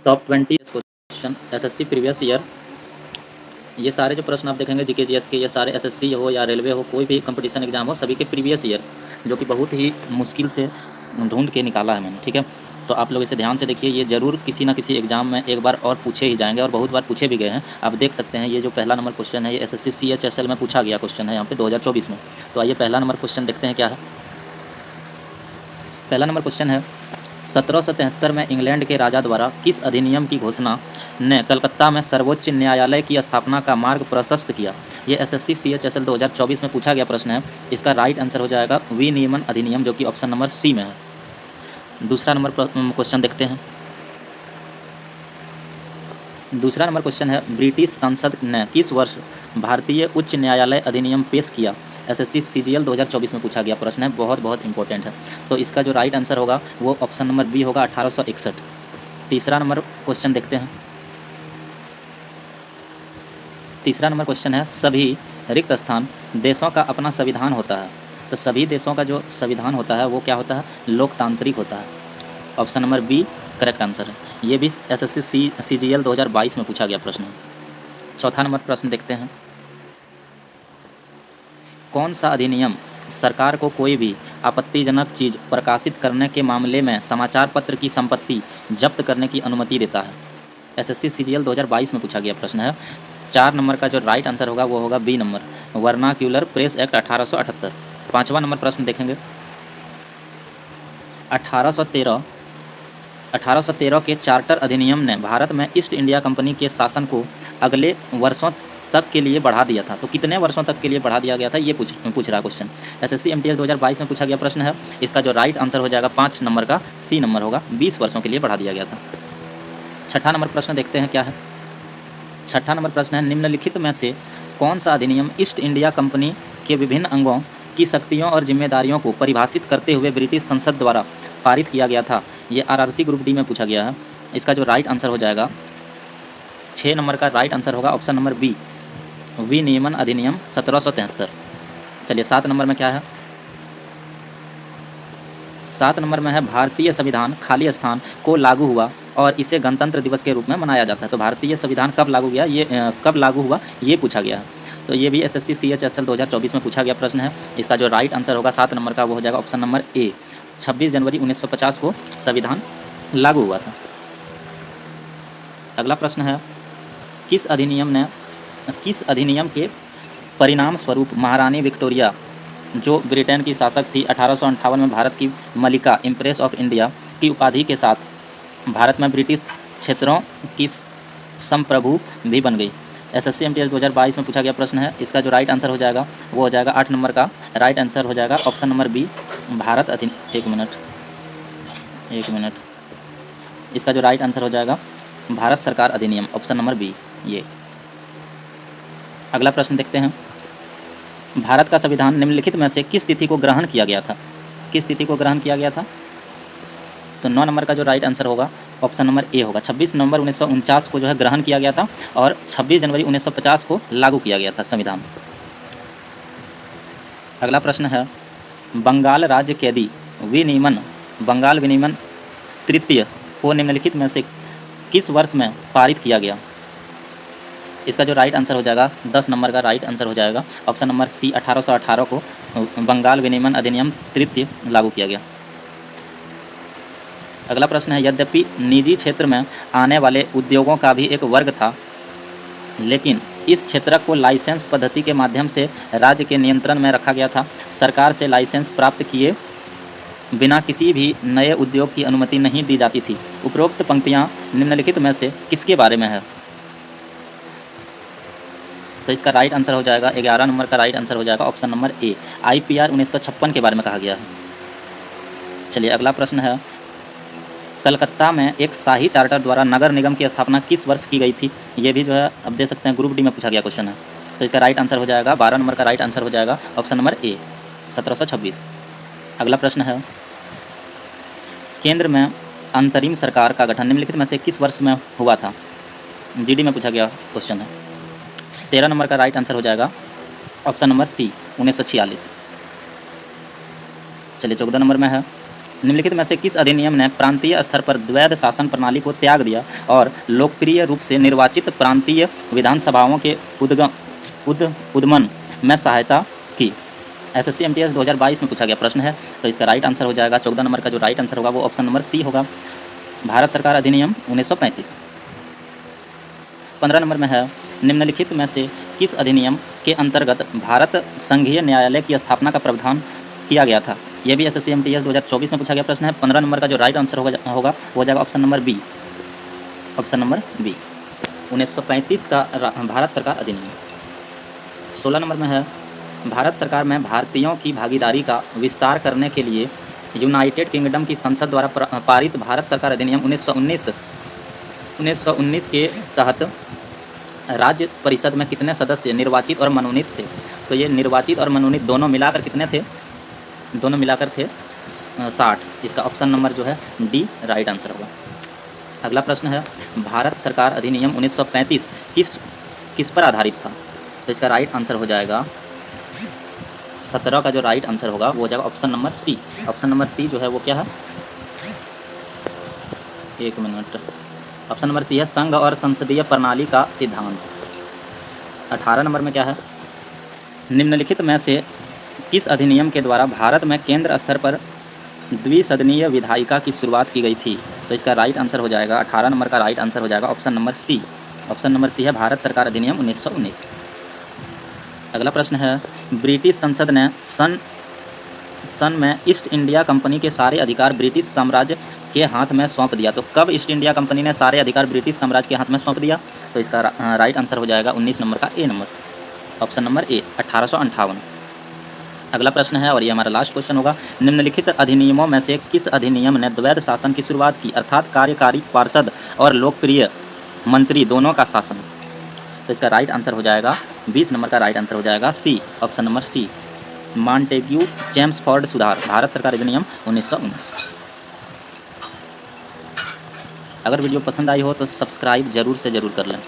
Top 20 question SSC previous year. ये सारे जो प्रश्न आप देखेंगे जीके जीएस के, ये सारे एसएससी हो या रेलवे हो, कोई भी कंपटीशन एग्जाम हो, सभी के प्रीवियस ईयर, जो कि बहुत ही मुश्किल से ढूंढ के निकाला है मैंने। ठीक है, तो आप लोग इसे ध्यान से देखिए, ये जरूर किसी ना किसी एग्जाम में एक बार और पूछे ही जाएंगे और बहुत बार पूछे भी गए हैं। आप देख सकते हैं ये जो पहला नंबर क्वेश्चन है ये एसएससी CHSL में पूछा गया क्वेश्चन है यहाँ पे 2024 में। तो आइए पहला नंबर क्वेश्चन देखते हैं क्या है। पहला नंबर क्वेश्चन है 1773 में इंग्लैंड के राजा द्वारा किस अधिनियम की घोषणा ने कलकत्ता में सर्वोच्च न्यायालय की स्थापना का मार्ग प्रशस्त किया। ये एसएससी CHSL 2024 में पूछा गया प्रश्न है। इसका राइट आंसर हो जाएगा विनियमन अधिनियम, जो कि ऑप्शन नंबर सी में है। दूसरा नंबर क्वेश्चन देखते हैं। दूसरा नंबर क्वेश्चन है ब्रिटिश संसद ने किस वर्ष भारतीय उच्च न्यायालय अधिनियम पेश किया। एसएससी CGL 2024 में पूछा गया प्रश्न है, बहुत बहुत इंपॉर्टेंट है। तो इसका जो राइट आंसर होगा वो ऑप्शन नंबर बी होगा 1861। तीसरा नंबर क्वेश्चन देखते हैं। तीसरा नंबर क्वेश्चन है सभी रिक्त स्थान देशों का अपना संविधान होता है। तो सभी देशों का जो संविधान होता है वो क्या होता है, लोकतांत्रिक होता है। Option number B correct answer है। ये भी एसएससी CGL 2022 में पूछा गया प्रश्न है। चौथा नंबर प्रश्न देखते हैं। कौन सा अधिनियम सरकार को कोई भी आपत्तिजनक चीज़ प्रकाशित करने के मामले में समाचार पत्र की संपत्ति जब्त करने की अनुमति देता है। एसएससी CGL 2022 में पूछा गया प्रश्न है। 4 नंबर का जो राइट आंसर होगा वो होगा B number, vernacular press act 1878। पाँचवा नंबर प्रश्न देखेंगे। 1813 के चार्टर अधिनियम ने भारत में ईस्ट इंडिया कंपनी के शासन को अगले वर्षों तक के लिए बढ़ा दिया था। तो कितने वर्षों तक के लिए बढ़ा दिया गया था, ये पूछ रहा क्वेश्चन। एसएससी MTS 2022 में पूछा गया प्रश्न है। इसका जो राइट आंसर हो जाएगा 5 नंबर का सी नंबर होगा, 20 वर्षों के लिए बढ़ा दिया गया था। छठा नंबर प्रश्न देखते हैं क्या है। छठा नंबर प्रश्न है निम्नलिखित में से कौन सा अधिनियम ईस्ट इंडिया कंपनी के विभिन्न अंगों की शक्तियों और जिम्मेदारियों को परिभाषित करते हुए ब्रिटिश संसद द्वारा पारित किया गया था। ये RRC ग्रुप डी में पूछा गया है। इसका जो राइट आंसर हो जाएगा 6 नंबर का राइट आंसर होगा ऑप्शन नंबर बी, विनियमन अधिनियम 1773। चलिए 7 नंबर में क्या है। 7 नंबर में है भारतीय संविधान खाली स्थान को लागू हुआ और इसे गणतंत्र दिवस के रूप में मनाया जाता है। तो भारतीय संविधान कब लागू गया, ये कब लागू हुआ ये पूछा गया है। तो ये भी एसएससी CHSL 2024 में पूछा गया प्रश्न है। इसका जो राइट आंसर होगा 7 नंबर का वो हो जाएगा ऑप्शन नंबर ए, 26 जनवरी 1950 को संविधान लागू हुआ था। अगला प्रश्न है किस अधिनियम के परिणाम स्वरूप महारानी विक्टोरिया, जो ब्रिटेन की शासक थी, 1858 में भारत की मलिका इम्प्रेस ऑफ इंडिया की उपाधि के साथ भारत में ब्रिटिश क्षेत्रों की संप्रभु भी बन गई। एसएससी MTS 2022 में पूछा गया प्रश्न है। इसका जो राइट आंसर हो जाएगा वो हो जाएगा 8 नंबर का राइट आंसर हो जाएगा ऑप्शन नंबर बी, भारत एक मिनट। इसका जो राइट आंसर हो जाएगा भारत सरकार अधिनियम, ऑप्शन नंबर बी ये। अगला प्रश्न देखते हैं। भारत का संविधान निम्नलिखित में से किस तिथि को ग्रहण किया गया था। किस तिथि को ग्रहण किया गया था। तो 9 नंबर का जो राइट आंसर होगा ऑप्शन नंबर ए होगा। 26 नवंबर 1949 को जो है ग्रहण किया गया था और 26 जनवरी 1950 को लागू किया गया था संविधान। अगला प्रश्न है बंगाल राज्य कैदी बंगाल विनियमन तृतीय को निम्नलिखित में से किस वर्ष में पारित किया गया। इसका जो राइट आंसर हो जाएगा 10 नंबर का राइट आंसर हो जाएगा ऑप्शन नंबर सी, 1818 को बंगाल विनियमन अधिनियम तृतीय लागू किया गया। अगला प्रश्न है यद्यपि निजी क्षेत्र में आने वाले उद्योगों का भी एक वर्ग था, लेकिन इस क्षेत्र को लाइसेंस पद्धति के माध्यम से राज्य के नियंत्रण में रखा गया था। सरकार से लाइसेंस प्राप्त किए बिना किसी भी नए उद्योग की अनुमति नहीं दी जाती थी। उपरोक्त पंक्तियां निम्नलिखित में से किसके बारे में है। तो इसका राइट आंसर हो जाएगा 11 नंबर का राइट आंसर हो जाएगा ऑप्शन नंबर ए, IPR 1956 के बारे में कहा गया है। चलिए अगला प्रश्न है कलकत्ता में एक शाही चार्टर द्वारा नगर निगम की स्थापना किस वर्ष की गई थी। ये भी जो है अब दे सकते हैं ग्रुप डी में पूछा गया क्वेश्चन है। तो इसका राइट आंसर हो जाएगा 12 नंबर का राइट आंसर हो जाएगा ऑप्शन नंबर ए, 1726। अगला प्रश्न है केंद्र में अंतरिम सरकार का गठन निम्नलिखित में से किस वर्ष में हुआ था। GD में पूछा गया क्वेश्चन है। 13 नंबर का राइट आंसर हो जाएगा ऑप्शन नंबर सी, 1946। चलिए 14 नंबर में है निम्नलिखित में से किस अधिनियम ने प्रांतीय स्तर पर द्वैध शासन प्रणाली को त्याग दिया और लोकप्रिय रूप से निर्वाचित प्रांतीय विधानसभाओं के उद्गमन में सहायता की? एसएससी एमटीएस 2022 में पूछा गया प्रश्न है, तो इसका राइट आंसर हो जाएगा 14 नंबर का जो राइट आंसर होगा वो ऑप्शन नंबर सी होगा, भारत सरकार अधिनियम 1935। 15 नंबर में है, निम्नलिखित में से किस अधिनियम के अंतर्गत भारत संघीय न्यायालय की स्थापना का प्रावधान किया गया था? यह भी एसएससी एमटीएस 2024 में पूछा गया प्रश्न है। 15 नंबर का जो राइट आंसर होगा वो हो जाएगा option number B, option number B, 1935 का भारत सरकार अधिनियम। 16 नंबर में है, भारत सरकार में भारतीयों की भागीदारी का विस्तार करने के लिए यूनाइटेड किंगडम की संसद द्वारा पारित भारत सरकार अधिनियम 1919 के तहत राज्य परिषद में कितने सदस्य निर्वाचित और मनोनीत थे? तो ये निर्वाचित और मनोनीत दोनों मिलाकर कितने थे? दोनों मिलाकर थे 60। इसका ऑप्शन नंबर जो है डी राइट आंसर होगा। अगला प्रश्न है, भारत सरकार अधिनियम 1935 किस पर आधारित था? तो इसका राइट आंसर हो जाएगा 17 का जो राइट आंसर होगा वो हो जाएगा option number C. Option number C जो है वो क्या है, एक मिनट, ऑप्शन नंबर सी है संघ और संसदीय प्रणाली का सिद्धांत। 18 नंबर में क्या है, निम्नलिखित में से किस अधिनियम के द्वारा भारत में केंद्र स्तर पर द्विसदनीय विधायिका की शुरुआत की गई थी? तो इसका राइट आंसर हो जाएगा 18 नंबर का राइट आंसर हो जाएगा option number C. Option number C है भारत सरकार अधिनियम 1919। अगला प्रश्न है, ब्रिटिश संसद ने सन में ईस्ट इंडिया कंपनी के सारे अधिकार ब्रिटिश साम्राज्य के हाथ में सौंप दिया। तो कब ईस्ट इंडिया कंपनी ने सारे अधिकार ब्रिटिश साम्राज्य के हाथ में सौंप दिया? तो इसका राइट आंसर हो जाएगा 19 नंबर का ए नंबर, ऑप्शन नंबर ए, 1858। अगला प्रश्न है और ये हमारा लास्ट क्वेश्चन होगा, निम्नलिखित अधिनियमों में से किस अधिनियम ने द्वैध शासन की शुरुआत की, अर्थात कार्यकारी पार्षद और लोकप्रिय मंत्री दोनों का शासन? तो इसका राइट आंसर हो जाएगा 20 नंबर का राइट आंसर हो जाएगा C, option number C, Montague Chelmsford सुधार, भारत सरकार अधिनियम 1919। अगर वीडियो पसंद आई हो तो सब्सक्राइब जरूर से ज़रूर कर लें।